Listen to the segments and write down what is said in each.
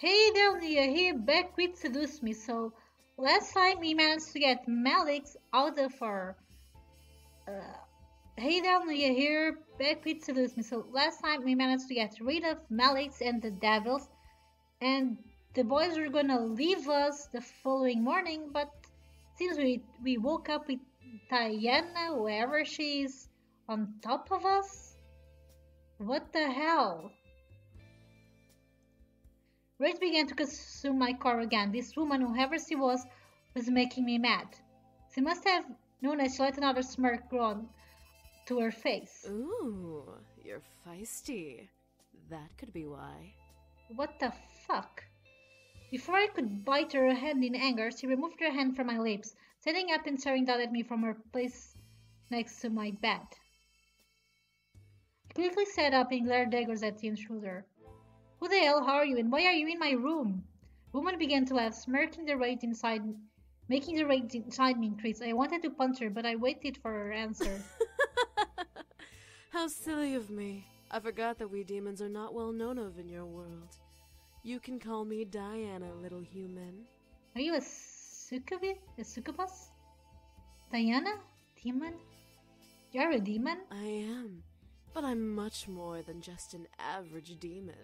Hey there, Leah here, back with Seduce Me. So, last time we managed to get Malik's out of her. Uh, hey there, Leah here, back with Seduce Me. So, last time we managed to get rid of Malik's and the devils, and the boys were gonna leave us the following morning, but since we woke up with Diana, wherever she is, on top of us, what the hell? Rage began to consume my core again. This woman, whoever she was making me mad. She must have known as she let another smirk grow to her face. Ooh, you're feisty. That could be why. What the fuck? Before I could bite her hand in anger, she removed her hand from my lips, standing up and staring down at me from her place next to my bed. I quickly sat up and glared daggers at the intruder. Who the hell are you, and why are you in my room? The woman began to laugh, smirking the rage inside, making the rage inside me increase. I wanted to punch her, but I waited for her answer. How silly of me. I forgot that we demons are not well known of in your world. You can call me Diana, little human. Are you a succubus? A succubus? Diana? Demon? You're a demon? I am, but I'm much more than just an average demon.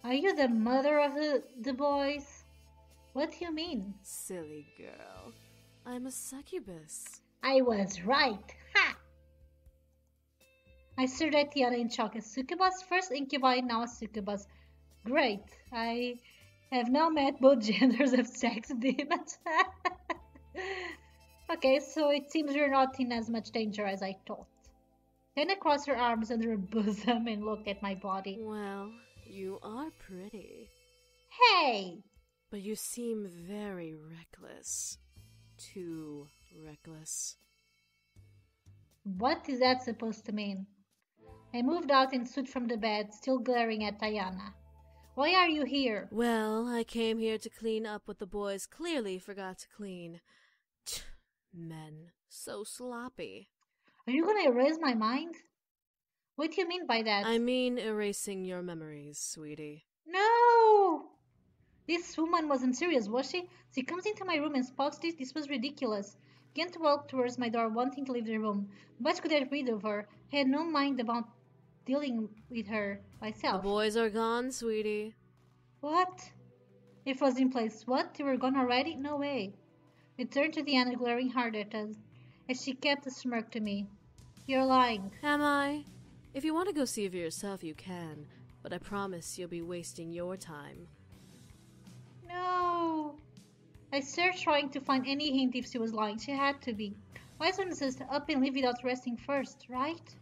Are you the mother of the boys? What do you mean? Silly girl. I'm a succubus. I was right. Ha! I stared at Tiana in shock. A succubus? First incubi, now a succubus. Great. I have now met both genders of sex demons. Okay, so it seems you're not in as much danger as I thought. Then I crossed her arms under her bosom and looked at my body. Well, you are pretty. Hey! But you seem very reckless. Too reckless. What is that supposed to mean? I moved out and stood from the bed, still glaring at Diana. Why are you here? Well, I came here to clean up what the boys clearly forgot to clean. Men, so sloppy. Are you gonna erase my mind? What do you mean by that? I mean erasing your memories, sweetie. No! This woman wasn't serious, was she? She comes into my room and spots this. This was ridiculous. Began to walk towards my door, wanting to leave the room. But could get rid of her. I had no mind about dealing with her myself. The boys are gone, sweetie. What? It was in place. What? They were gone already? No way. I turned to Diana, glaring hard at us, as she kept a smirk to me. You're lying. Am I? If you want to go see for yourself, you can. But I promise you'll be wasting your time. No. I searched, trying to find any hint if she was lying. She had to be. Why wouldn't just up and leave without resting first, right?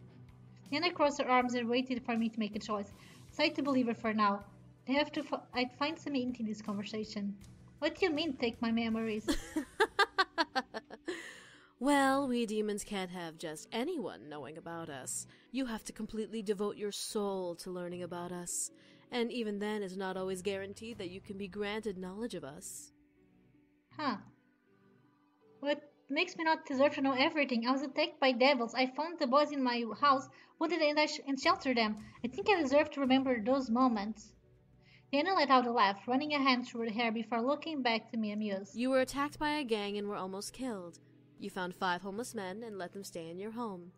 Then I crossed her arms and waited for me to make a choice. Decided to believe her for now. I'd find some hint in this conversation. What do you mean, take my memories? Well, we demons can't have just anyone knowing about us. You have to completely devote your soul to learning about us. And even then, it's not always guaranteed that you can be granted knowledge of us. Huh. What makes me not deserve to know everything? I was attacked by devils. I found the boys in my house, wounded and sheltered them. I think I deserve to remember those moments. Diana let out a laugh, running a hand through her hair before looking back to me amused. You were attacked by a gang and were almost killed. You found 5 homeless men and let them stay in your home.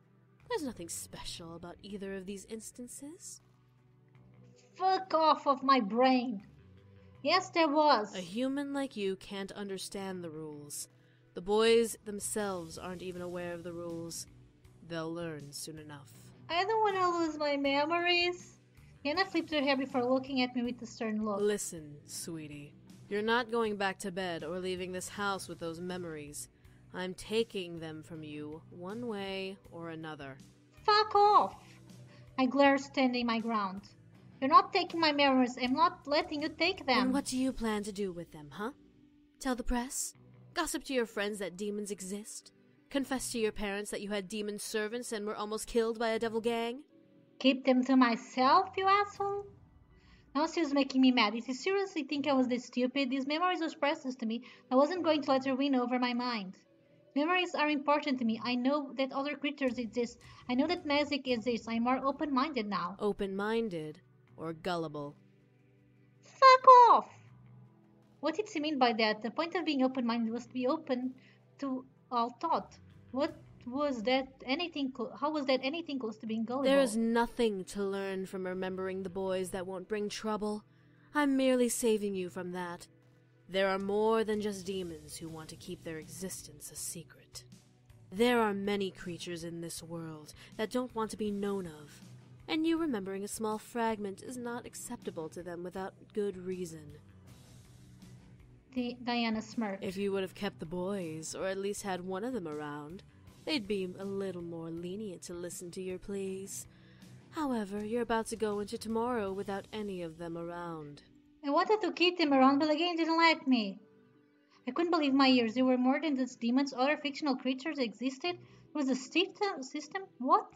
There's nothing special about either of these instances. Fuck off of my brain. Yes, there was. A human like you can't understand the rules. The boys themselves aren't even aware of the rules. They'll learn soon enough. I don't want to lose my memories. Diana flipped her hair before looking at me with a stern look. Listen, sweetie. You're not going back to bed or leaving this house with those memories. I'm taking them from you, one way or another. Fuck off! I glared, standing my ground. You're not taking my memories. I'm not letting you take them. And what do you plan to do with them, huh? Tell the press? Gossip to your friends that demons exist? Confess to your parents that you had demon servants and were almost killed by a devil gang? Keep them to myself, you asshole? Now she was making me mad. Did you seriously think I was this stupid? These memories were precious to me. I wasn't going to let her win over my mind. Memories are important to me. I know that other creatures exist. I know that magic exists. I'm more open-minded now. Open-minded or gullible? Fuck off! What did he mean by that? The point of being open-minded was to be open to all thought. What was that anything? How was that anything close to being There gullible? is nothing to learn from remembering the boys that won't bring trouble. I'm merely saving you from that. There are more than just demons who want to keep their existence a secret. There are many creatures in this world that don't want to be known of, and you remembering a small fragment is not acceptable to them without good reason. Diana smirked. If you would have kept the boys, or at least had one of them around, they'd be a little more lenient to listen to your pleas. However, you're about to go into tomorrow without any of them around. I wanted to keep them around, but the game didn't let me. I couldn't believe my ears. There were more than just demons. Other fictional creatures existed. There was a system? What?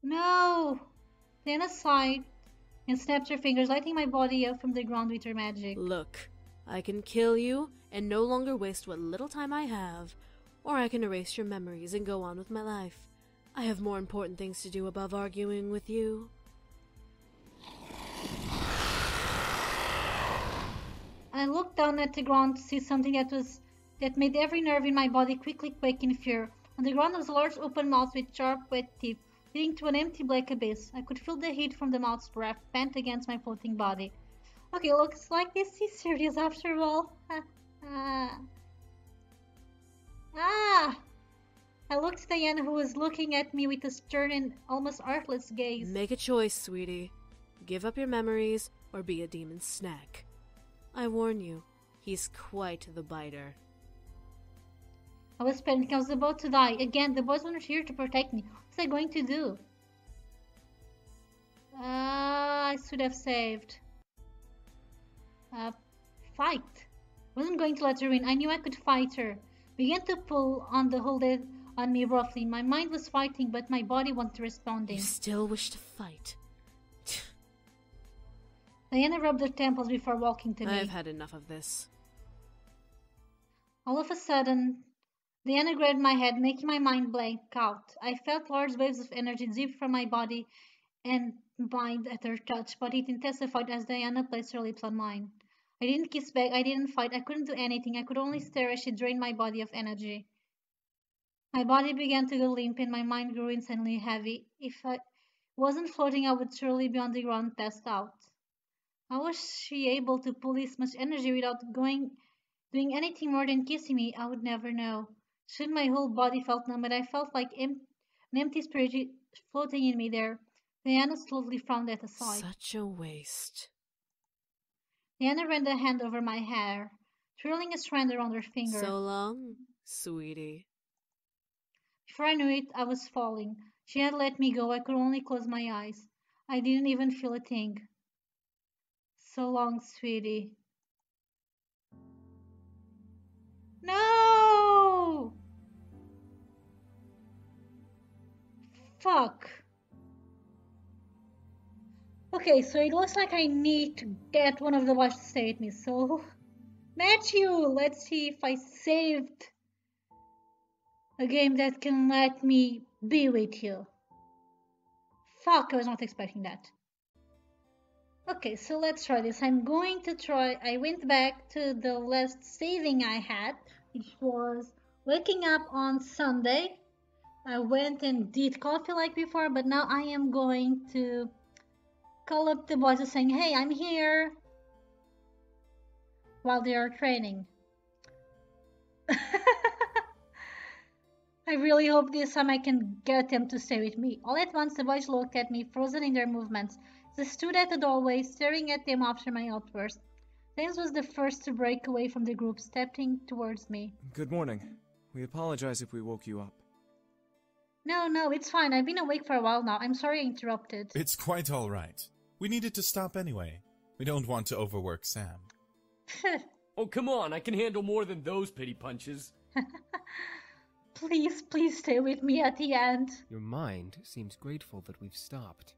No! Diana sighed and snapped her fingers, lighting my body up from the ground with her magic. Look, I can kill you and no longer waste what little time I have, or I can erase your memories and go on with my life. I have more important things to do above arguing with you. I looked down at the ground to see something that made every nerve in my body quickly quake in fear. On the ground was a large open mouth with sharp, wet teeth, leading to an empty black abyss. I could feel the heat from the mouth's breath pent against my floating body. Okay, looks like this is serious after all. I looked at Diana, who was looking at me with a stern and almost artless gaze. Make a choice, sweetie. Give up your memories or be a demon's snack. I warn you, he's quite the biter. I was panicking. I was about to die. Again, the boys weren't here to protect me. What was I going to do? I should have saved. Fight. Wasn't going to let her win. I knew I could fight her. Began to pull on the hold on me roughly. My mind was fighting, but my body wasn't responding. You still wish to fight? Diana rubbed her temples before walking to me. I've had enough of this. All of a sudden, Diana grabbed my head, making my mind blank out. I felt large waves of energy zip from my body and mind at her touch, but it intensified as Diana placed her lips on mine. I didn't kiss back, I didn't fight, I couldn't do anything. I could only stare as she drained my body of energy. My body began to go limp and my mind grew insanely heavy. If I wasn't floating, I would surely be on the ground, passed out. How was she able to pull this much energy without doing anything more than kissing me? I would never know. Soon my whole body felt numb, and I felt like an empty spirit floating in me there. Diana slowly frowned at the sight. Such a waste. Diana ran a hand over my hair, twirling a strand around her finger. So long, sweetie. Before I knew it, I was falling. She had let me go. I could only close my eyes. I didn't even feel a thing. So long, sweetie. No! Fuck. Okay, so it looks like I need to get one of the boys to stay with me. So, Matthew, let's see if I saved a game that can let me be with you. Fuck, I was not expecting that. Okay, so let's try this. I'm going to try. I went back to the last saving I had, which was waking up on Sunday. I went and did coffee like before, but now I am going to call up the boys saying, hey, I'm here, while they are training. I really hope this time I can get them to stay with me. All at once the boys looked at me, frozen in their movements. They stood at the doorway, staring at them after my outburst. James was the first to break away from the group, stepping towards me. Good morning. We apologize if we woke you up. No, it's fine. I've been awake for a while now. I'm sorry I interrupted. It's quite all right. We needed to stop anyway. We don't want to overwork Sam. Oh, come on. I can handle more than those pity punches. Please stay with me at the end. Your mind seems grateful that we've stopped.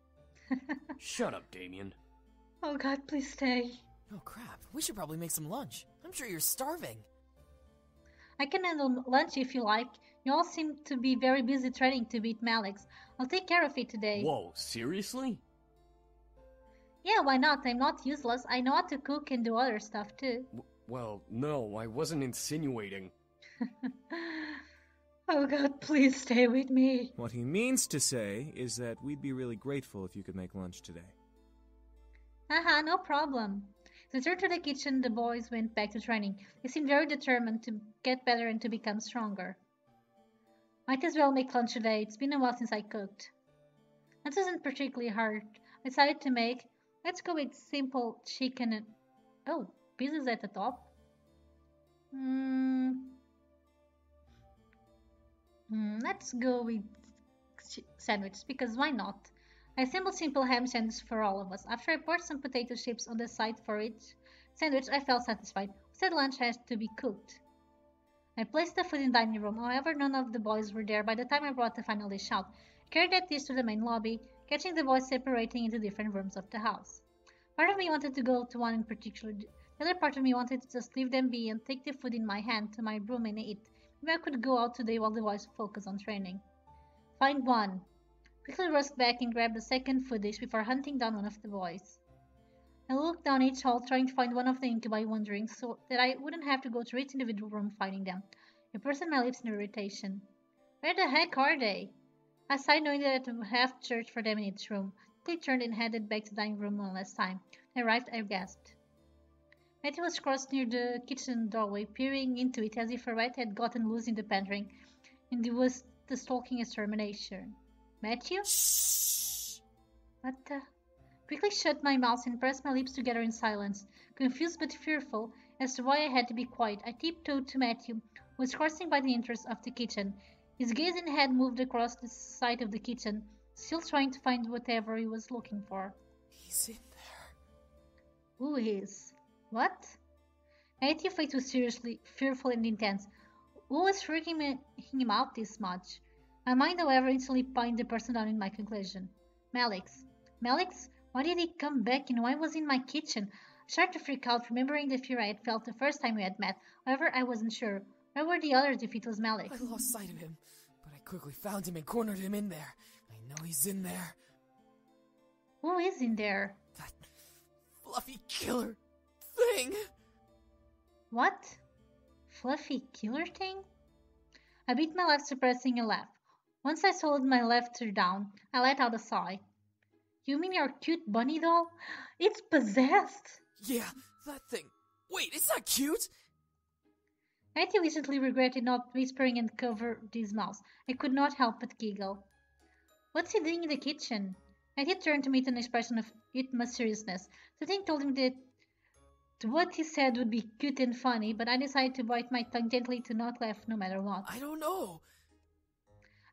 Shut up, Damien. Oh god, please stay. Oh crap, we should probably make some lunch. I'm sure you're starving. I can handle lunch if you like. You all seem to be very busy training to beat Malix. I'll take care of it today. Whoa, seriously? Yeah, why not? I'm not useless. I know how to cook and do other stuff too. Well, no, I wasn't insinuating. Oh god, please stay with me. What he means to say is that we'd be really grateful if you could make lunch today. Haha, no problem. As they returned to the kitchen, the boys went back to training. They seemed very determined to get better and to become stronger. Might as well make lunch today. It's been a while since I cooked. That wasn't particularly hard. I decided to make. Let's go with simple chicken and. Oh, pieces at the top? Let's go with sandwich because why not? I assembled simple ham sandwich for all of us. After I poured some potato chips on the side for each sandwich, I felt satisfied. Said lunch has to be cooked. I placed the food in the dining room. However, none of the boys were there by the time I brought the final dish out. I carried that dish to the main lobby, catching the boys separating into different rooms of the house. Part of me wanted to go to one in particular. The other part of me wanted to just leave them be and take the food in my hand to my room and eat. Maybe I could go out today while the boys focus on training. Find one. Quickly rushed back and grabbed the second food dish before hunting down one of the boys. I looked down each hall trying to find one of the incubi, wondering so that I wouldn't have to go to each individual room finding them. I pursed my lips in irritation. Where the heck are they? I sighed knowing that I had to have church for them in each room. They turned and headed back to the dining room one last time. When I arrived, I gasped. Matthew was crossed near the kitchen doorway, peering into it as if a rat had gotten loose in the pantry, and it was the stalking extermination. Matthew? Shh. What the? Quickly shut my mouth and pressed my lips together in silence. Confused but fearful as to why I had to be quiet, I tiptoed to Matthew, who was crossing by the entrance of the kitchen. His gaze and head moved across the side of the kitchen, still trying to find whatever he was looking for. He's in there. Who is? What? Matthew's face was seriously fearful and intense. Who was freaking him out this much? My mind, however, instantly pinned the person down in my conclusion. Malix. Malix? Why did he come back and why was he in my kitchen? I started to freak out, remembering the fear I had felt the first time we had met. However, I wasn't sure. Where were the others if it was Malix? I lost sight of him, but I quickly found him and cornered him in there. I know he's in there. Who is in there? That fluffy killer thing. What? Fluffy killer thing? I bit my lip, suppressing a laugh. Once I swallowed my laughter down, I let out a sigh. You mean your cute bunny doll? It's possessed! Yeah, that thing. Wait, it's not cute! Matthew instantly regretted not whispering and covered his mouth. I could not help but giggle. What's he doing in the kitchen? Matthew turned to me with an expression of utmost seriousness. Something told him that what he said would be cute and funny, but I decided to bite my tongue gently to not laugh no matter what. I don't know.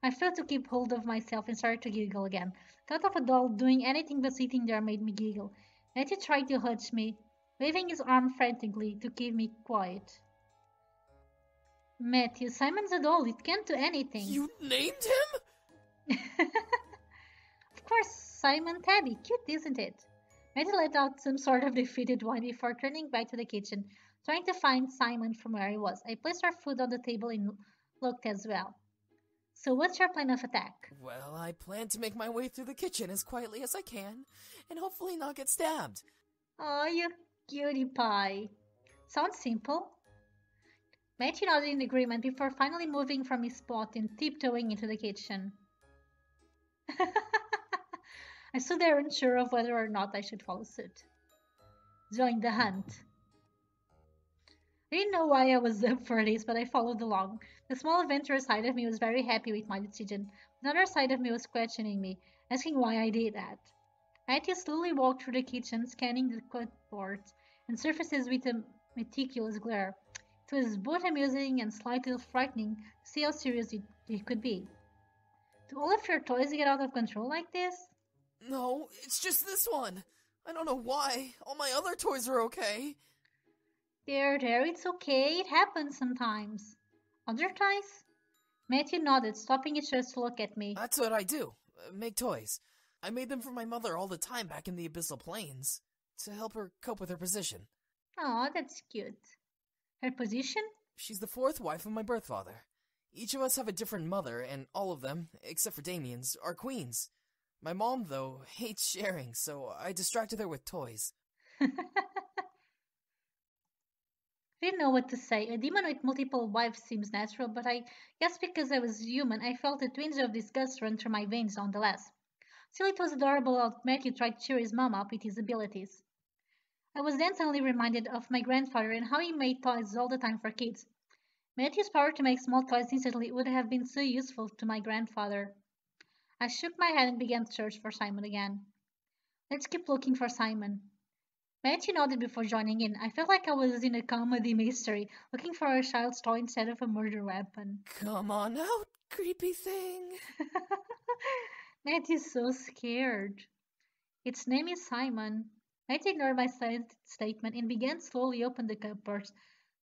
I failed to keep hold of myself and started to giggle again. Thought of a doll doing anything but sitting there made me giggle. Matthew tried to hush me, waving his arm frantically to keep me quiet. Matthew, Simon's a doll. It can't do anything. You named him? Of course, Simon Tabby. Cute, isn't it? Matthew let out some sort of defeated whine before turning back to the kitchen, trying to find Simon from where he was. I placed our food on the table and looked as well. So what's your plan of attack? Well, I plan to make my way through the kitchen as quietly as I can, and hopefully not get stabbed. Oh, you cutie pie. Sounds simple. Matthew nodded in agreement before finally moving from his spot and tiptoeing into the kitchen. I stood there unsure of whether or not I should follow suit. Join the hunt. I didn't know why I was up for this, but I followed along. The small adventurous side of me was very happy with my decision. The other side of me was questioning me, asking why I did that. Matthew slowly walked through the kitchen, scanning the cupboards and surfaces with a meticulous glare. It was both amusing and slightly frightening to see how serious it could be. Do all of your toys get out of control like this? No, it's just this one. I don't know why. All my other toys are okay. There, it's okay. It happens sometimes. Other toys? Matthew nodded, stopping it just to look at me. That's what I do. Make toys. I made them for my mother all the time back in the Abyssal Plains, to help her cope with her position. Aw, that's cute. Her position? She's the fourth wife of my birth father. Each of us have a different mother, and all of them, except for Damien's, are queens. My mom, though, hates sharing, so I distracted her with toys. I didn't know what to say. A demon with multiple wives seems natural, but I guess because I was human, I felt a twinge of disgust run through my veins nonetheless. Still, it was adorable how Matthew tried to cheer his mom up with his abilities. I was then suddenly reminded of my grandfather and how he made toys all the time for kids. Matthew's power to make small toys instantly would have been so useful to my grandfather. I shook my head and began to search for Simon again. Let's keep looking for Simon. Matthew nodded before joining in. I felt like I was in a comedy mystery, looking for a child's toy instead of a murder weapon. Come on out, creepy thing. Matthew's so scared. Its name is Simon. Matthew ignored my statement and began slowly open the cupboards,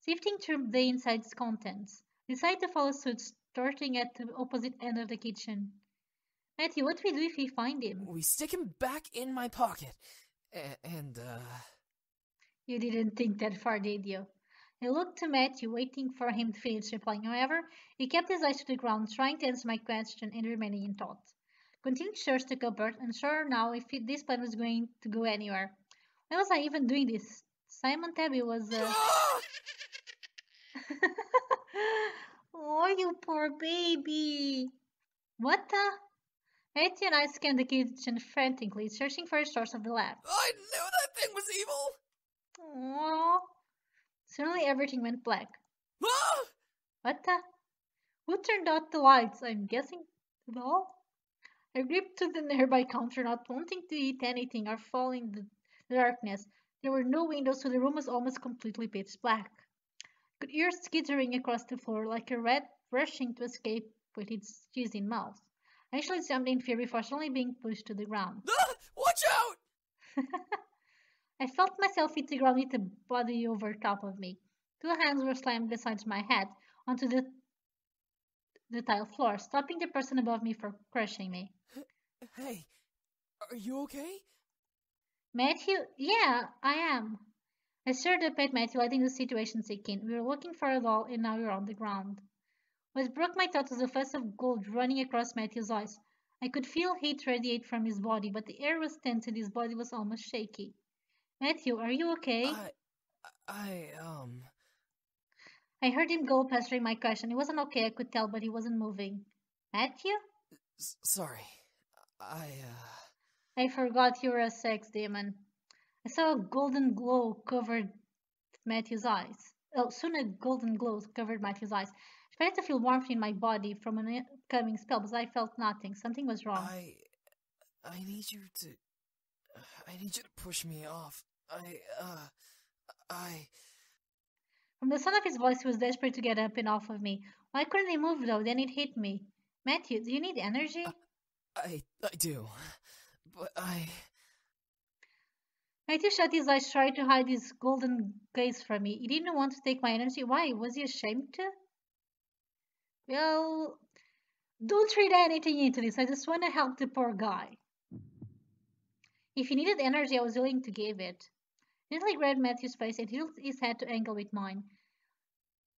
sifting through the inside's contents. Decided to follow suit, starting at the opposite end of the kitchen. Matthew, what do we do if we find him? We stick him back in my pocket. You didn't think that far, did you? I looked to Matthew, waiting for him to finish replying. However, he kept his eyes to the ground, trying to answer my question and remaining in thought. Continued to search the cupboard, unsure now if this plan was going to go anywhere. Why was I even doing this? Simon Tabby was Oh, you poor baby! What the? Matthew and I scanned the kitchen frantically, searching for a source of the laugh. I knew that thing was evil! Aww. Suddenly everything went black. Ah! What the? Who turned out the lights? I'm guessing the doll? I gripped to the nearby counter, not wanting to eat anything or fall in the darkness. There were no windows, so the room was almost completely pitch black. I could hear skittering across the floor like a rat rushing to escape with its cheesy mouth. I actually jumped in fear before suddenly being pushed to the ground. Ah! Watch out! I felt myself hit the ground with a body over top of me. Two hands were slammed beside my head onto the tile floor, stopping the person above me from crushing me. Hey, are you okay? Matthew? Yeah, I am. I stared up at Matthew, letting the situation sink in. We were looking for a doll, and now we were on the ground. What broke my thought was the flash of gold running across Matthew's eyes. I could feel heat radiate from his body, but the air was tense and his body was almost shaky. Matthew, are you okay? I I heard him gulp, answering my question. He wasn't okay, I could tell, but he wasn't moving. Matthew? Sorry. I forgot you were a sex demon. I saw a golden glow covered Matthew's eyes. Oh, soon a golden glow covered Matthew's eyes. I started to feel warmth in my body from an upcoming spell, but I felt nothing. Something was wrong. I need you to... I need you to push me off. From the sound of his voice, he was desperate to get up and off of me. Why couldn't he move, though? Then it hit me. Matthew, do you need energy? I do. But Matthew shut his eyes, tried to hide his golden gaze from me. He didn't want to take my energy. Why? Was he ashamed to? Well, don't read anything into this. I just want to help the poor guy. If he needed energy, I was willing to give it. Gently grabbed Matthew's face and tilted his head to angle with mine.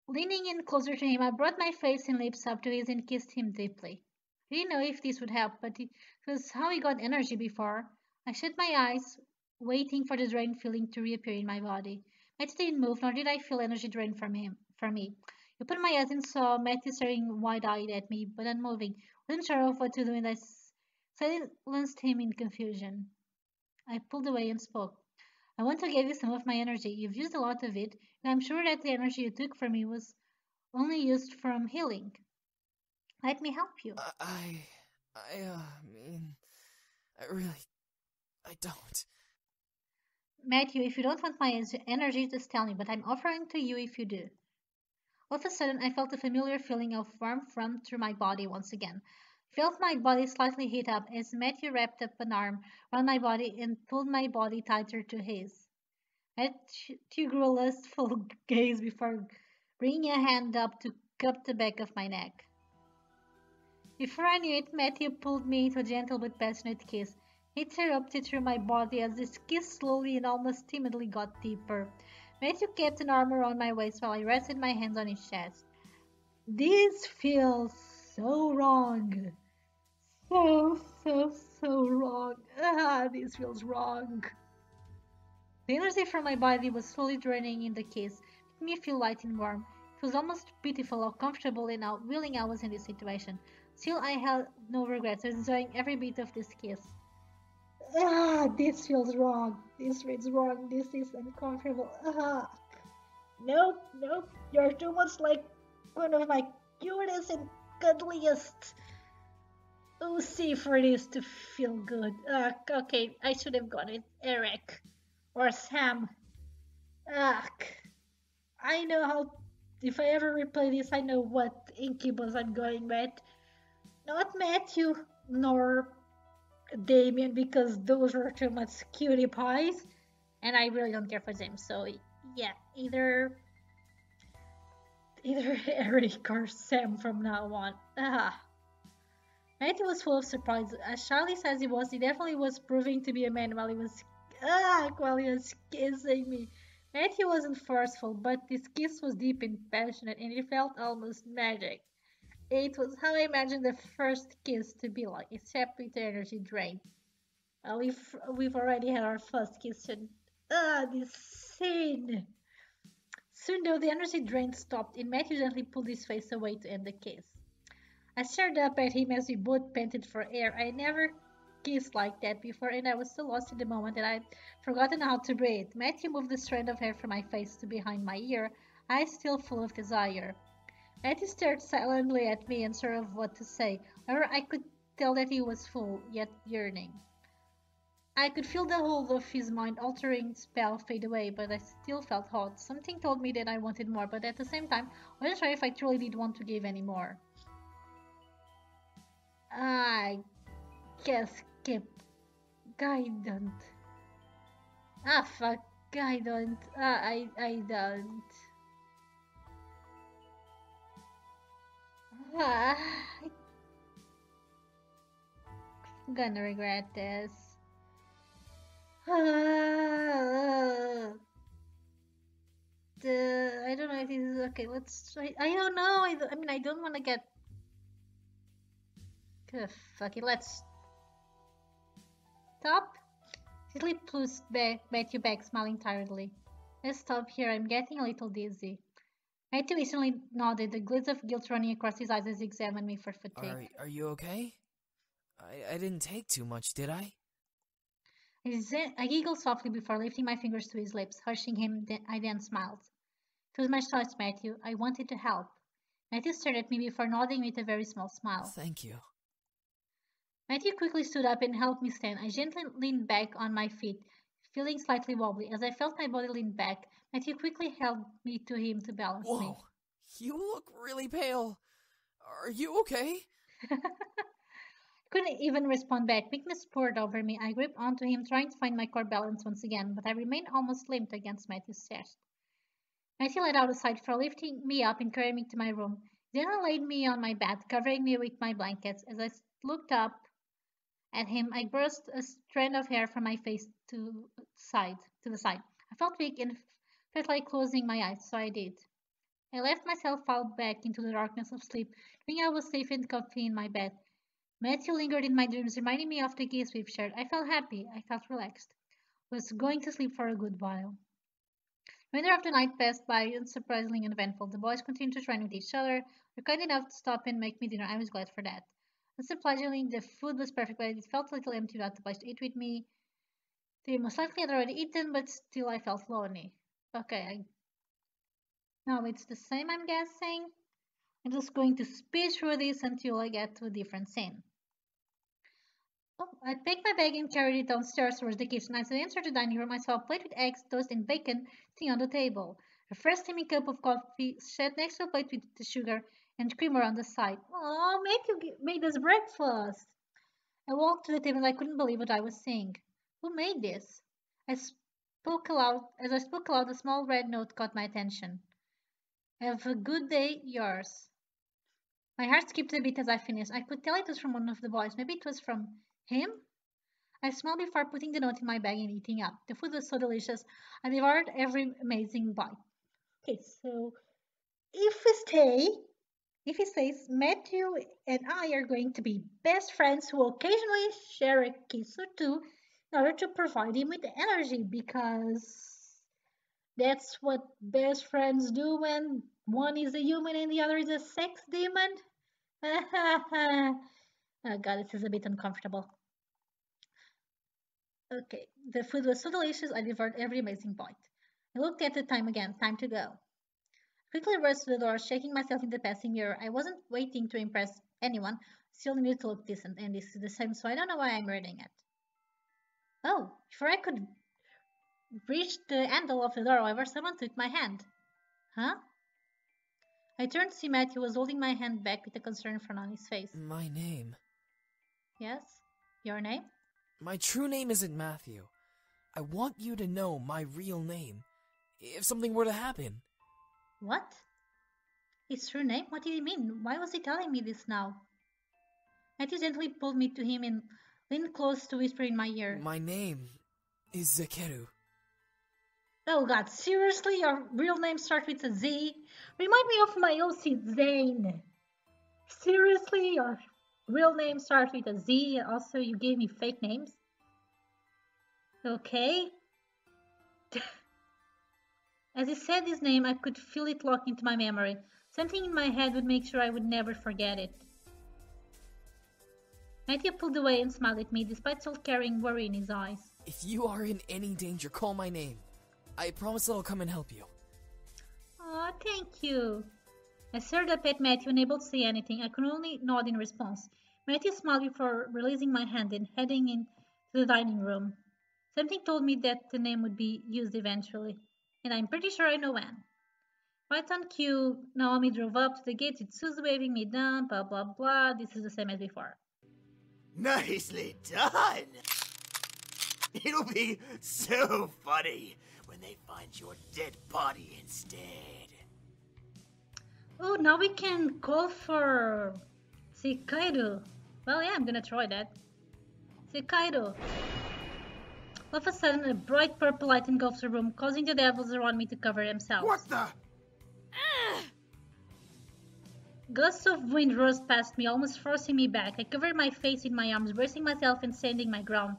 Leaning in closer to him, I brought my face and lips up to his and kissed him deeply. I didn't know if this would help, but it was how he got energy before. I shut my eyes, waiting for the drained feeling to reappear in my body. Matthew didn't move, nor did I feel energy drain from me. I opened my eyes and saw Matthew staring wide-eyed at me, but unmoving. I wasn't sure of what to do, and I silenced him in confusion. I pulled away and spoke. I want to give you some of my energy. You've used a lot of it, and I'm sure that the energy you took from me was only used from healing. Let me help you. mean, I don't. Matthew, if you don't want my energy, just tell me, but I'm offering to you if you do. All of a sudden, I felt a familiar feeling of warmth run through my body once again. I felt my body slightly heat up as Matthew wrapped up an arm around my body and pulled my body tighter to his. Matthew grew a lustful gaze before bringing a hand up to cup the back of my neck. Before I knew it, Matthew pulled me into a gentle but passionate kiss. It erupted through my body as this kiss slowly and almost timidly got deeper. Matthew kept an arm around my waist while I rested my hands on his chest. This feels so wrong. So so wrong. Ah, this feels wrong. The energy from my body was slowly draining in the kiss, making me feel light and warm. It was almost pitiful how comfortable and how willing I was in this situation. Still, I had no regrets, enjoying every bit of this kiss. Ah, this feels wrong. This feels wrong. This is uncomfortable. Ah. Nope, nope. You're too much like one of my cutest and cuddliest. Oh, see for this to feel good. Okay, I should have got it. Eric. Or Sam. Ugh. I know how. If I ever replay this, I know what incubus I'm going with. Not Matthew, nor Damien, because those were too much cutie pies. And I really don't care for them. So, yeah, either Eric or Sam from now on. Ah. Matthew was full of surprise. As childish as he was, he definitely was proving to be a man while he was kissing me. Matthew wasn't forceful, but this kiss was deep and passionate, and it felt almost magic. It was how I imagined the first kiss to be like, except with the energy drain. We've already had our first kiss, and this scene. Soon, though, the energy drain stopped, and Matthew gently pulled his face away to end the kiss. I stared up at him as we both panted for air. I never kissed like that before, and I was so lost in the moment that I'd forgotten how to breathe. Matthew moved the strand of hair from my face to behind my ear, eyes still full of desire. Matthew stared silently at me, unsure of what to say. However, I could tell that he was full, yet yearning. I could feel the hold of his mind-altering spell fade away, but I still felt hot. Something told me that I wanted more, but at the same time, I wasn't sure if I truly did want to give any more. I guess skip. I don't. Ah, fuck. I don't. I don't. Ah, I'm gonna regret this. Ah, I don't know if this is okay. Let's try. I don't know. I mean, I don't want to get. Fuck it. Let's stop. Silly pushed Matthew back, smiling tiredly. Let's stop here. I'm getting a little dizzy. Matthew instantly nodded, the glaze of guilt running across his eyes as he examined me for fatigue. Are you okay? I didn't take too much, did I? I giggled softly before lifting my fingers to his lips, hushing him. I then smiled. It was my choice, Matthew. I wanted to help. Matthew stared at me before nodding with a very small smile. Thank you. Matthew quickly stood up and helped me stand. I gently leaned back on my feet, feeling slightly wobbly. As I felt my body lean back, Matthew quickly held me to him to balance me. Whoa, you look really pale. Are you okay? Couldn't even respond back. Weakness poured over me. I gripped onto him, trying to find my core balance once again, but I remained almost limped against Matthew's chest. Matthew let out a sigh for lifting me up and carrying me to my room. Then he laid me on my bed, covering me with my blankets. As I looked up at him, I brushed a strand of hair from my face to the side. I felt weak and felt like closing my eyes, so I did. I let myself fall back into the darkness of sleep, knowing I was safe and comfy in my bed. Matthew lingered in my dreams, reminding me of the kiss we've shared. I felt happy. I felt relaxed. I was going to sleep for a good while. The remainder of the night passed by unsurprisingly uneventful. The boys continued to train with each other. Were kind enough to stop and make me dinner. I was glad for that. Unsurprisingly, the food was perfect, but it felt a little empty without the boys to eat with me. They most likely had already eaten, but still I felt lonely. Okay, now it's the same, I'm guessing. I'm just going to speed through this until I get to a different scene. Oh, I picked my bag and carried it downstairs towards the kitchen. As I entered the dining room, I saw a plate with eggs, toast, and bacon sitting on the table. A fresh steaming cup of coffee set next to a plate with the sugar and creamer on the side. Oh, Matthew made us breakfast. I walked to the table and I couldn't believe what I was seeing. Who made this? I spoke aloud. As I spoke aloud, a small red note caught my attention. Have a good day, yours. My heart skipped a bit as I finished. I could tell it was from one of the boys. Maybe it was from him? I smiled before putting the note in my bag and eating up. The food was so delicious. I devoured every amazing bite. Okay, so if we stay, If he says Matthew and I are going to be best friends who occasionally share a kiss or two in order to provide him with energy because that's what best friends do when one is a human and the other is a sex demon. Oh god, this is a bit uncomfortable. Okay, the food was so delicious I devoured every amazing bite. I looked at the time again, time to go. Quickly rushed to the door, shaking myself in the passing mirror. I wasn't waiting to impress anyone, still needed to look decent, and this is the same, so I don't know why I'm reading it. Oh, before I could reach the handle of the door, however, someone took my hand. Huh? I turned to see Matthew was holding my hand back with a concerned frown on his face. My name. Yes? Your name? My true name isn't Matthew. I want you to know my real name. If something were to happen. What? His true name? What did he mean? Why was he telling me this now? Matthew gently pulled me to him and leaned close to whisper in my ear. My name is Zekeru. Oh god, seriously? Your real name starts with a Z? Remind me of my OC Zane. Seriously? Your real name starts with a Z and also you gave me fake names? Okay. As he said his name, I could feel it lock into my memory. Something in my head would make sure I would never forget it. Matthew pulled away and smiled at me, despite still carrying worry in his eyes. If you are in any danger, call my name. I promise that I'll come and help you. Aw, thank you. I stared up at Matthew, unable to say anything. I could only nod in response. Matthew smiled before releasing my hand and heading into the dining room. Something told me that the name would be used eventually, and I'm pretty sure I know when. Right on cue, Naomi drove up to the gate with Suzu waving me down, blah blah blah. This is the same as before. Nicely done! It'll be so funny when they find your dead body instead. Oh, now we can call for Sekaido. Well, yeah, I'm gonna try that. Sekaido. All of a sudden, a bright purple light engulfs the room, causing the devils around me to cover themselves. What the? Gusts of wind rose past me, almost forcing me back. I covered my face in my arms, bracing myself and standing my ground.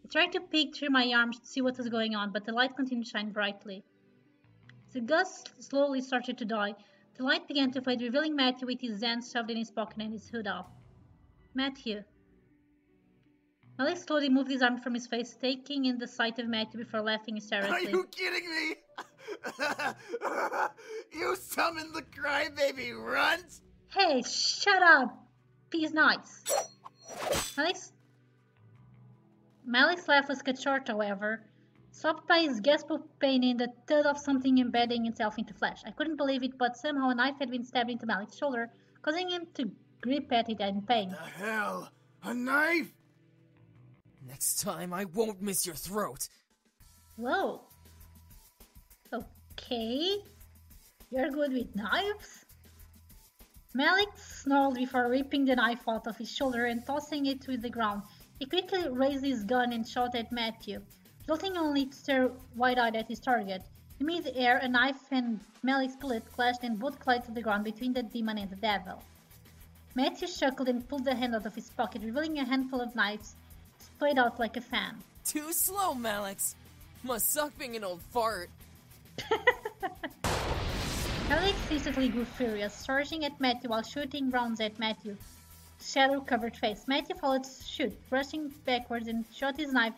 I tried to peek through my arms to see what was going on, but the light continued to shine brightly. The gust slowly started to die. The light began to fade, revealing Matthew with his hands shoved in his pocket and his hood up. Matthew. Alex slowly moved his arm from his face, taking in the sight of Matthew before laughing hysterically. Are you kidding me? You summoned the crybaby runt? Hey, shut up! He's nice. Malik's laugh was cut short, however, stopped by his gasp of pain and the thud of something embedding itself into flesh. I couldn't believe it, but somehow a knife had been stabbed into Malik's shoulder, causing him to grip at it in pain. The hell? A knife? Next time, I won't miss your throat. Whoa. Okay. You're good with knives? Malik snarled before ripping the knife out of his shoulder and tossing it to the ground. He quickly raised his gun and shot at Matthew, resulting only to stare wide-eyed at his target. In mid-air, a knife and Malik's bullet clashed and both collided to the ground between the demon and the devil. Matthew chuckled and pulled the hand out of his pocket, revealing a handful of knives splayed out like a fan. Too slow, Malix. Must suck being an old fart. Alex instantly grew furious, charging at Matthew while shooting rounds at Matthew's shadow-covered face. Matthew followed suit, rushing backwards and shot his knife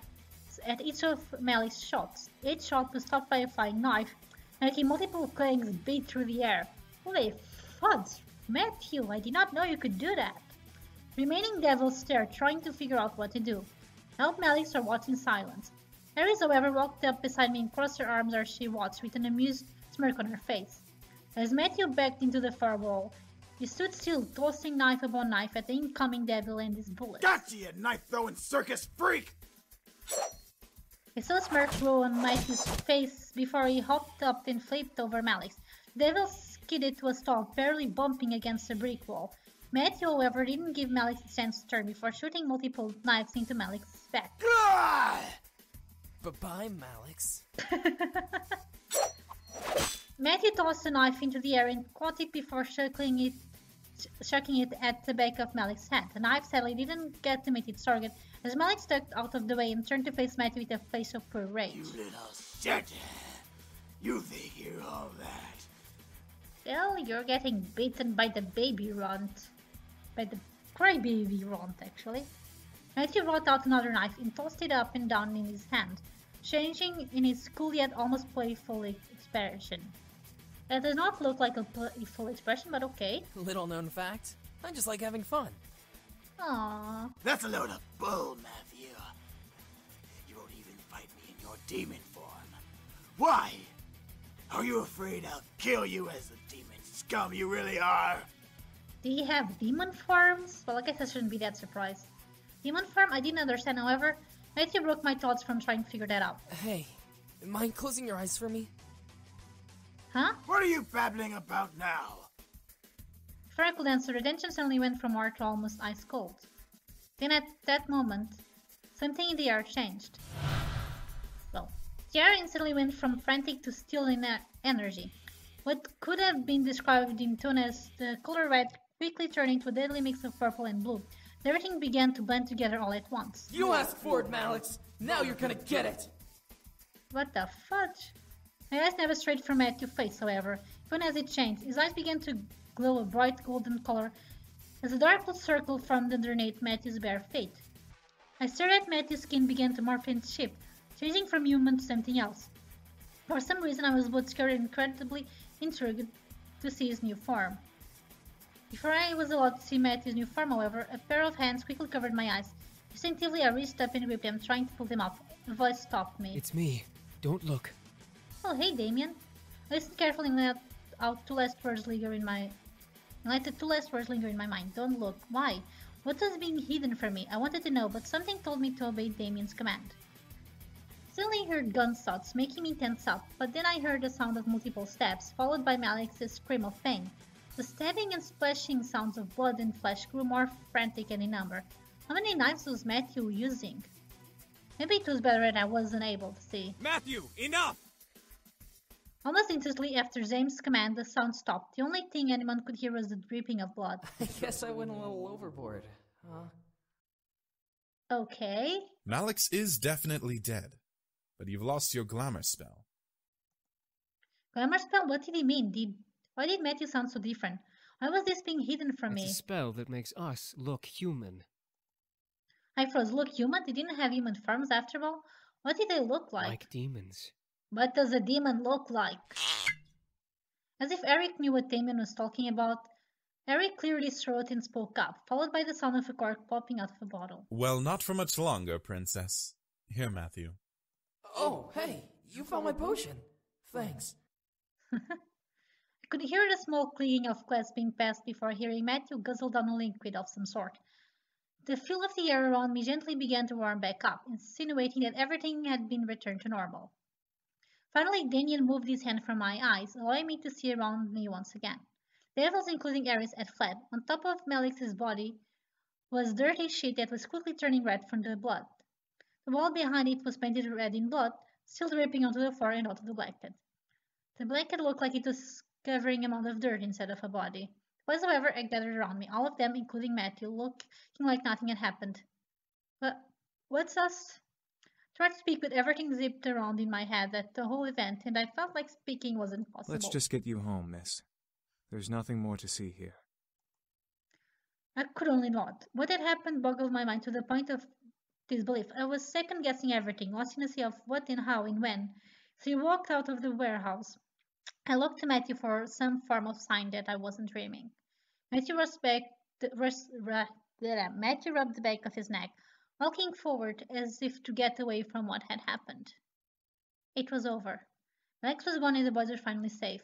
at each of Malik's shots. Each shot was stopped by a flying knife, making multiple clangs beat through the air. Holy fudge! Matthew, I did not know you could do that. Remaining devils stared, trying to figure out what to do. I helped Malik start watching in silence. Aries, however, walked up beside me and crossed her arms as she watched, with an amused smirk on her face. As Matthew backed into the far wall, he stood still, tossing knife upon knife at the incoming devil and his bullets. Gotcha, you knife-throwing circus freak! I saw a smirk grow on Matthew's face before he hopped up and flipped over Malik's. The devil skidded to a stop, barely bumping against a brick wall. Matthew, however, didn't give Malik a chance to turn before shooting multiple knives into Malik's back. Bye-bye, Malix. Matthew tossed the knife into the air and caught it before circling it chucking it at the back of Malik's head. The knife sadly didn't get to meet its target as Malik stepped out of the way and turned to face Matthew with a face of pure rage. You little shit! You think you're all that? Well, you're getting beaten by the baby runt. By the crybaby runt, actually. Matthew brought out another knife and tossed it up and down in his hand, changing in his cool yet almost playful expression. That does not look like a playful expression, but okay. Little known fact, I just like having fun. Aww. That's a load of bull, Matthew. You won't even fight me in your demon form. Why? Are you afraid I'll kill you as the demon scum you really are? Do you have demon forms? Well, I guess I shouldn't be that surprised. Demon form? I didn't understand, however. Matthew broke my thoughts from trying to figure that out. Hey, mind closing your eyes for me? Huh? What are you babbling about now? Before I could answer, the tension suddenly went from hard to almost ice cold. Then at that moment, something in the air changed. Well, the air instantly went from frantic to still in energy. What could have been described in tone as the color red quickly turned into a deadly mix of purple and blue. Everything began to blend together all at once. You asked for it, Malix. Now you're gonna get it. What the fudge? My eyes never strayed from Matthew's face, however. Even as it changed, his eyes began to glow a bright golden color as a dark blue circle formed underneath Matthew's bare feet. I stared at Matthew's skin began to morph and shift, changing from human to something else. For some reason, I was both scared and incredibly intrigued to see his new form. Before I was allowed to see Matthew's new form, however, a pair of hands quickly covered my eyes. Instinctively, I reached up and gripped them, trying to pull them off. A voice stopped me. It's me. Don't look. Oh, hey, Damien. I listened carefully and let out two last words linger in my... let the two last words linger in my mind. Don't look. Why? What was being hidden from me? I wanted to know, but something told me to obey Damien's command. Suddenly I heard gunshots, making me tense up, but then I heard the sound of multiple steps, followed by Malix's scream of pain. The stabbing and splashing sounds of blood and flesh grew more frantic and in number. How many knives was Matthew using? Maybe it was better that I wasn't able to see. Matthew, enough! Almost instantly after James' command, the sound stopped. The only thing anyone could hear was the dripping of blood. I guess I went a little overboard, huh? Okay. Malix is definitely dead, but you've lost your glamour spell. Glamour spell? What did he mean? Why did Matthew sound so different? Why was this being hidden from It's me? a spell that makes us look human. I froze. Look human? They didn't have human forms after all? What did they look like? Like demons. What does a demon look like? As if Eric knew what Damien was talking about, Eric cleared his throat and spoke up, followed by the sound of a cork popping out of a bottle. Well, not for much longer, Princess. Here, Matthew. Oh, hey, you found my potion. Thanks. I could hear the small clicking of glass being passed before hearing Matthew guzzle down a liquid of some sort. The feel of the air around me gently began to warm back up, insinuating that everything had been returned to normal. Finally, Daniel moved his hand from my eyes, allowing me to see around me once again. The devils, including Ares, had fled. On top of Malix's body was dirty shit that was quickly turning red from the blood. The wall behind it was painted red in blood, still dripping onto the floor and onto the blanket. The blanket looked like it was covering a mound of dirt instead of a body. Boys, however, had gathered around me, all of them, including Matthew, looking like nothing had happened. But what's us? Tried to speak, but everything zipped around in my head at the whole event, and I felt like speaking wasn't possible. Let's just get you home, miss. There's nothing more to see here. I could only nod. What had happened boggled my mind to the point of disbelief. I was second-guessing everything, lost in a sea of what and how and when. So we walked out of the warehouse. I looked to Matthew for some form of sign that I wasn't dreaming. Matthew Matthew rubbed the back of his neck, walking forward as if to get away from what had happened. It was over. Max was gone and the boys were finally safe.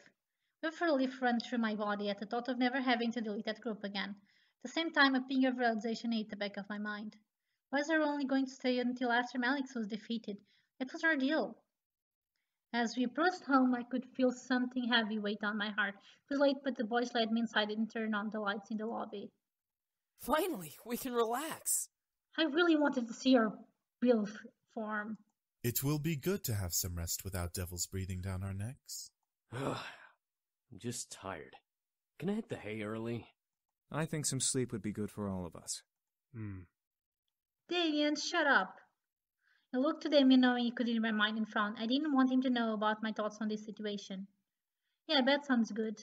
A wave of relief ran through my body at the thought of never having to delete that group again. At the same time, a ping of realization hit the back of my mind. Boys were only going to stay until after Malix was defeated. That was our deal. As we approached home, I could feel something heavy weight on my heart. It was late, but the boys led me inside and turned on the lights in the lobby. Finally, we can relax. I really wanted to see your real form. It will be good to have some rest without devils breathing down our necks. I'm just tired. Can I hit the hay early? I think some sleep would be good for all of us. Damien, shut up. I looked to Damien knowing he could read my mind and frowned. I didn't want him to know about my thoughts on this situation. Yeah, that sounds good.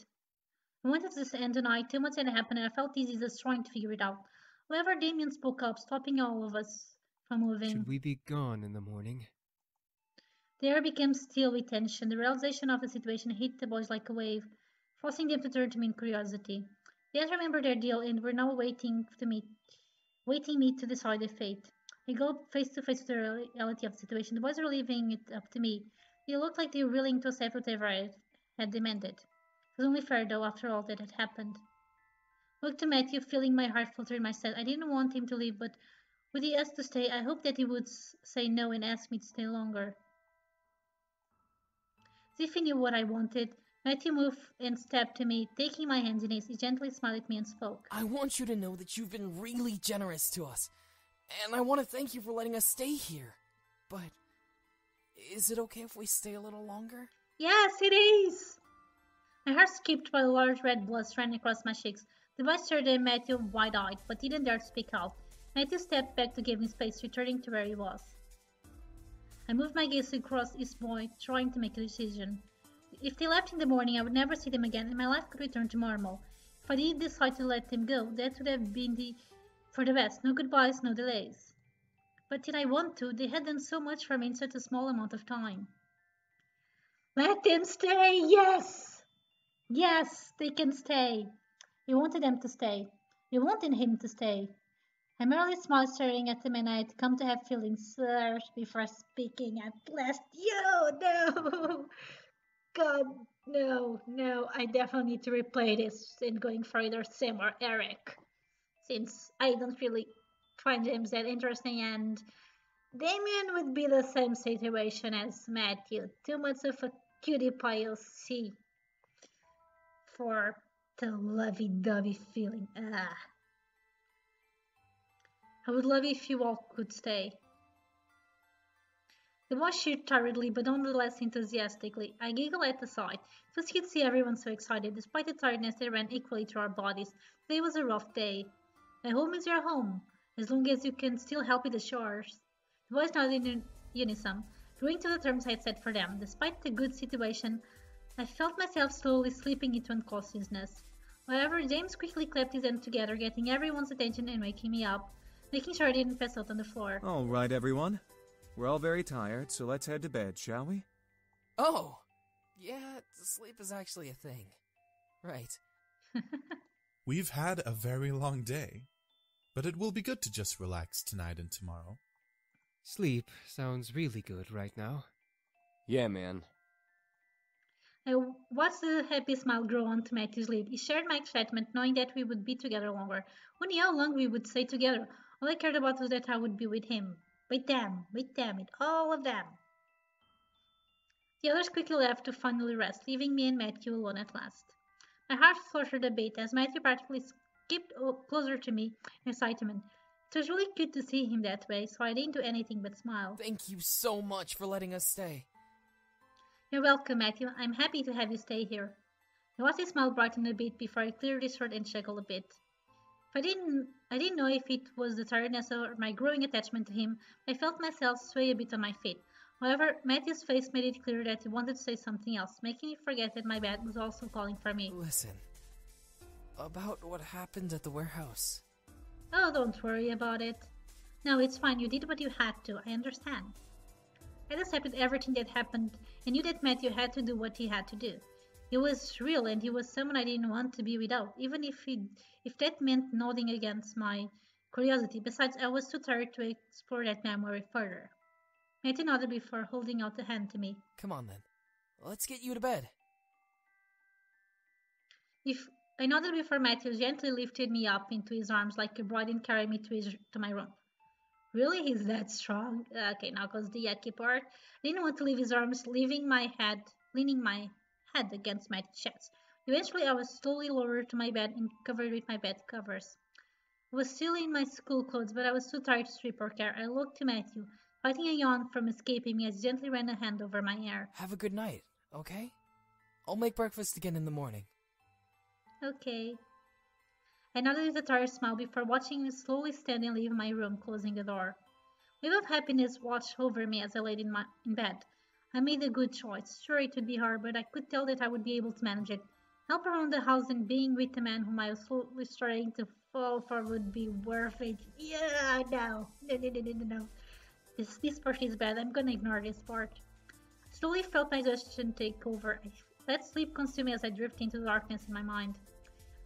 I wanted this to end tonight. Too much had happened and I felt easy just trying to figure it out. However, Damien spoke up, stopping all of us from moving. Should we be gone in the morning? The air became still with tension. The realization of the situation hit the boys like a wave, forcing them to turn to me in curiosity. They had remembered their deal and were now waiting me to decide their fate. I go face to face with the reality of the situation. The boys were leaving it up to me. They looked like they were willing to accept whatever I had demanded. It was only fair, though, after all that had happened. I looked to Matthew, feeling my heart flutter in my chest. I didn't want him to leave, but would he ask to stay? I hoped that he would say no and ask me to stay longer. As if he knew what I wanted, Matthew moved and stepped to me, taking my hands in his. He gently smiled at me and spoke. I want you to know that you've been really generous to us, and I want to thank you for letting us stay here. But is it okay if we stay a little longer? Yes, it is! My heart skipped while large red blood ran across my cheeks. The boy stared at Matthew wide-eyed, but didn't dare to speak out. Matthew stepped back to give him space, returning to where he was. I moved my gaze across his boy, trying to make a decision. If they left in the morning, I would never see them again, and my life could return to normal. If I did decide to let them go, that would have been for the best. No goodbyes, no delays. But did I want to? They had done so much for me in such a small amount of time. Let them stay, yes! Yes, they can stay. I wanted them to stay. I wanted him to stay. I merely smiled, staring at the man I had come to have feelings for before speaking. I blessed you. No, God, no. I definitely need to replay this and going for either Sam or Eric, since I don't really find James that interesting, and Damien would be the same situation as Matthew. Too much of a cutie pie, you'll see, for the lovey-dovey feeling. I would love if you all could stay. The boy cheered tiredly, but nonetheless enthusiastically. I giggled at the sight. It was cute to see everyone so excited. Despite the tiredness that ran equally through our bodies, today was a rough day. My home is your home, as long as you can still help with the chores. The boys nodded in unison, agreeing to the terms I had set for them. Despite the good situation, I felt myself slowly slipping into unconsciousness. However, James quickly clapped his hands together, getting everyone's attention and waking me up, making sure I didn't pass out on the floor. All right, everyone. We're all very tired, so let's head to bed, shall we? Oh! Yeah, sleep is actually a thing. Right. We've had a very long day, but it will be good to just relax tonight and tomorrow. Sleep sounds really good right now. Yeah, man. I watched the happy smile grow onto Matthew's lips. He shared my excitement, knowing that we would be together longer. Who knew how long we would stay together? All I cared about was that I would be with him. With them, with all of them. The others quickly left to finally rest, leaving me and Matthew alone at last. My heart fluttered a bit as Matthew practically skipped closer to me in excitement. It was really good to see him that way, so I didn't do anything but smile. Thank you so much for letting us stay. You're welcome, Matthew. I'm happy to have you stay here. I watched his smile brighten a bit before I cleared his throat and chuckled a bit. I didn't know if it was the tiredness or my growing attachment to him. I felt myself sway a bit on my feet. However, Matthew's face made it clear that he wanted to say something else, making me forget that my bed was also calling for me. Listen, about what happened at the warehouse. Oh, don't worry about it. No, it's fine. You did what you had to. I understand. I accepted everything that happened and knew that Matthew had to do what he had to do. He was real and he was someone I didn't want to be without, even if that meant nodding against my curiosity. Besides, I was too tired to explore that memory further. Matthew nodded before holding out a hand to me. Come on then. Let's get you to bed. I nodded before Matthew gently lifted me up into his arms like a bride and carried me to my room. Really? He's that strong? Okay, now goes the yucky part. I didn't want to leave his arms, leaning my head against my chest. Eventually, I was slowly lowered to my bed and covered with my bed covers. I was still in my school clothes, but I was too tired to strip or care. I looked to Matthew, fighting a yawn from escaping me as he gently ran a hand over my hair. Have a good night, okay? I'll make breakfast again in the morning. Okay. I nodded with a tired smile before watching him slowly stand and leave my room, closing the door. A wave of happiness washed over me as I laid in bed. I made a good choice. Sure, it would be hard, but I could tell that I would be able to manage it. Help around the house and being with the man whom I was slowly starting to fall for would be worth it. Yeah, no. No. This part is bad. I'm gonna ignore this part. Slowly felt my exhaustion take over. I let sleep consume me as I drifted into the darkness in my mind.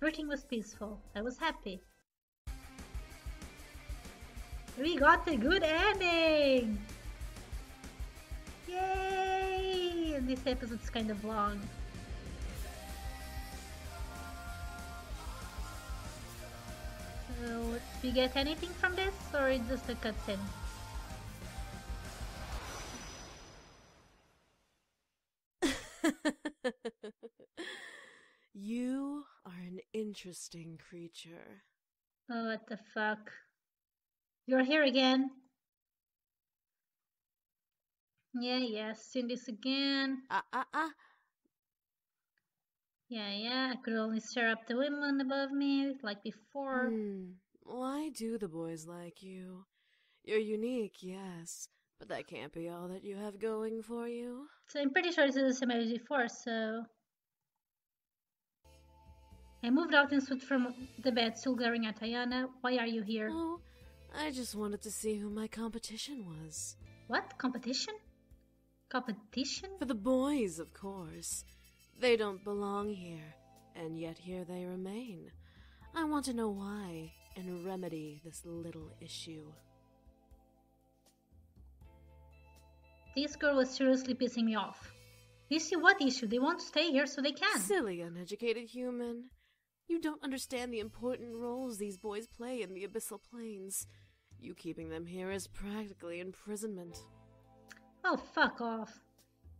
Everything was peaceful. I was happy. We got a good ending! Yay! And this episode's kind of long. So, did we get anything from this, or it's just a cutscene? You are an interesting creature. Oh, what the fuck? You're here again? Yeah, seen this again. Yeah, I could only stare up the women above me, like before. Why do the boys like you? You're unique, yes, but that can't be all that you have going for you. So I'm pretty sure this is the same as before, so... I moved out and stood from the bed, still glaring at Ayana. Why are you here? Oh, I just wanted to see who my competition was. What? Competition? Competition? For the boys, of course. They don't belong here, and yet here they remain. I want to know why, and remedy this little issue. This girl was seriously pissing me off. Issue? What issue? They want to stay here so they can. Silly, uneducated human. You don't understand the important roles these boys play in the Abyssal Plains. You keeping them here is practically imprisonment. Oh, fuck off.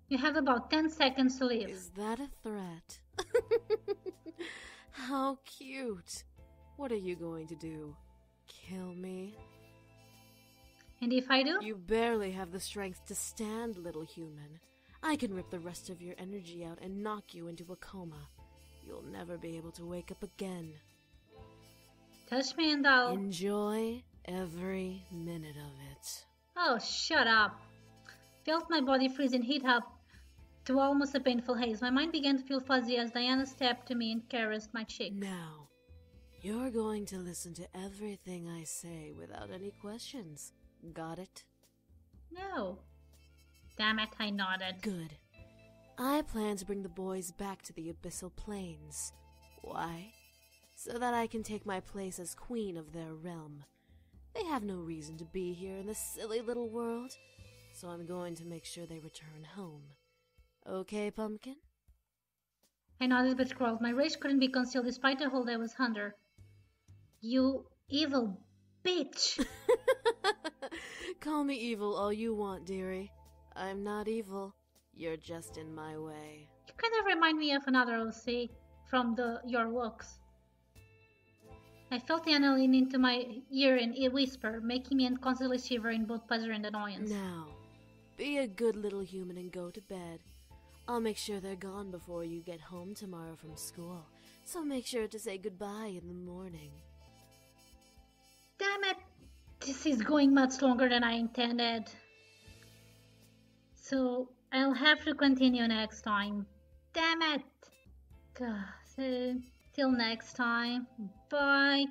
You have about 10 seconds to leave. Is that a threat? How cute. What are you going to do? Kill me? And if I do? You barely have the strength to stand, little human. I can rip the rest of your energy out and knock you into a coma. You'll never be able to wake up again. Touch me and I'll... Enjoy every minute of it. Oh, shut up. Felt my body freeze and heat up to almost a painful haze. My mind began to feel fuzzy as Diana stepped to me and caressed my cheek. Now, you're going to listen to everything I say without any questions. Got it? No. Damn it, I nodded. Good. I plan to bring the boys back to the Abyssal Plains. Why? So that I can take my place as queen of their realm. They have no reason to be here in this silly little world, so I'm going to make sure they return home. Okay, Pumpkin? I nodded but scrawled. My rage couldn't be concealed despite the hold I was under. You evil bitch! Call me evil all you want, dearie. I'm not evil. You're just in my way. You kind of remind me of another OC from your looks. I felt Anna lean into my ear and whisper, making me constantly shiver in both pleasure and annoyance. Now, be a good little human and go to bed. I'll make sure they're gone before you get home tomorrow from school, so make sure to say goodbye in the morning. Damn it! This is going much longer than I intended. So, I'll have to continue next time. Damn it! God, so, till next time. Bye.